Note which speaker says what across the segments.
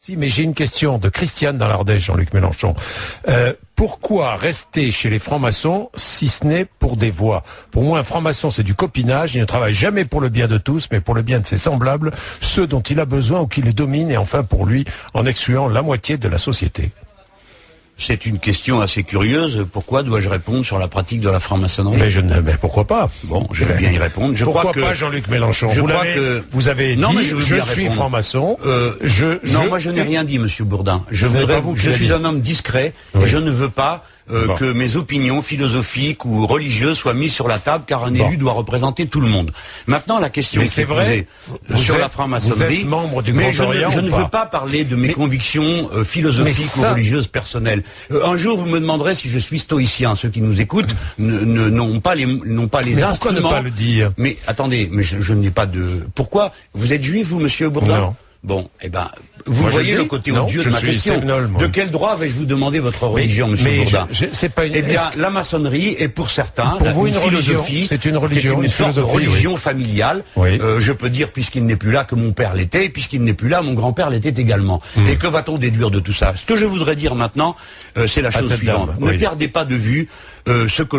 Speaker 1: Si, mais j'ai une question de Christiane dans l'Ardèche, Jean-Luc Mélenchon. Pourquoi rester chez les francs-maçons si ce n'est pour des voix? Pour moi, un franc-maçon, c'est du copinage. Il ne travaille jamais pour le bien de tous, mais pour le bien de ses semblables, ceux dont il a besoin ou qui les dominent, et enfin pour lui, en excluant la moitié de la société.
Speaker 2: C'est une question assez curieuse. Pourquoi dois-je répondre sur la pratique de la franc-maçonnerie?
Speaker 1: Mais pourquoi pas?
Speaker 2: Bon, je vais bien y répondre.
Speaker 1: Pourquoi pas, Jean-Luc Mélenchon? Vous avez dit, je suis franc-maçon.
Speaker 2: Non, moi je n'ai rien dit, Monsieur Bourdin. Je suis un homme discret et je ne veux pas que mes opinions philosophiques ou religieuses soient mises sur la table, car un élu doit représenter tout le monde. Maintenant, la question qui est posée sur la franc-maçonnerie, mais je ne veux pas parler de mes convictions philosophiques ou religieuses personnelles. Un jour, vous me demanderez si je suis stoïcien. Ceux qui nous écoutent n'ont pas les instruments.
Speaker 1: Pourquoi ne pas le dire?
Speaker 2: Mais attendez, mais je n'ai pas de... Pourquoi? Vous êtes juif, vous, Monsieur Bourdin?
Speaker 1: Non.
Speaker 2: Bon, eh ben, vous voyez le côté odieux de ma question. De quel droit vais-je vous demander votre religion, Monsieur Bourdin?
Speaker 1: Eh
Speaker 2: bien, la maçonnerie est pour certains,
Speaker 1: pour vous, une
Speaker 2: philosophie,
Speaker 1: c'est une religion,
Speaker 2: une sorte de religion familiale. Je peux dire, puisqu'il n'est plus là, que mon père l'était, puisqu'il n'est plus là, mon grand-père l'était également. Et que va-t-on déduire de tout ça? Ce que je voudrais dire maintenant, c'est la chose suivante. Ne perdez pas de vue ce que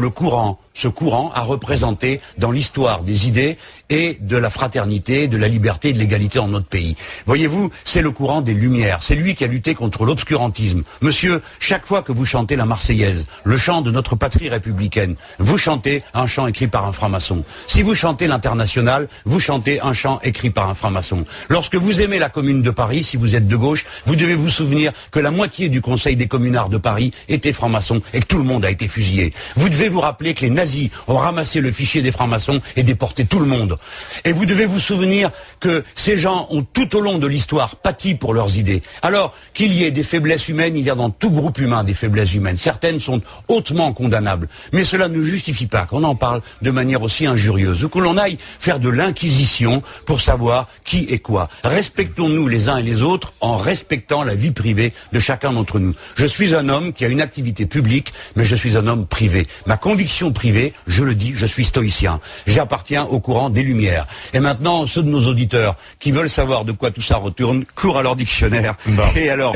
Speaker 2: ce courant a représenté dans l'histoire des idées et de la fraternité, de la liberté et de l'égalité dans notre pays. Voyez-vous, c'est le courant des Lumières. C'est lui qui a lutté contre l'obscurantisme. Monsieur, chaque fois que vous chantez la Marseillaise, le chant de notre patrie républicaine, vous chantez un chant écrit par un franc-maçon. Si vous chantez l'Internationale, vous chantez un chant écrit par un franc-maçon. Lorsque vous aimez la Commune de Paris, si vous êtes de gauche, vous devez vous souvenir que la moitié du Conseil des communards de Paris était franc-maçon et que tout le monde a été fusillé. Vous devez vous rappeler que les nazis ont ramassé le fichier des francs-maçons et déporté tout le monde. Et vous devez vous souvenir que ces gens ont tout au long de l'histoire pâti pour leurs idées. Alors, qu'il y ait des faiblesses humaines, il y a dans tout groupe humain des faiblesses humaines. Certaines sont hautement condamnables. Mais cela ne justifie pas qu'on en parle de manière aussi injurieuse ou que l'on aille faire de l'inquisition pour savoir qui est quoi. Respectons-nous les uns et les autres en respectant la vie privée de chacun d'entre nous. Je suis un homme qui a une activité publique, mais je suis un homme privé. Ma conviction privée, je le dis, je suis stoïcien. J'appartiens au courant des Lumières. Et maintenant, ceux de nos auditeurs qui veulent savoir de quoi tout ça retourne, courent à leur dictionnaire et à leur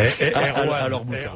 Speaker 2: bouquin.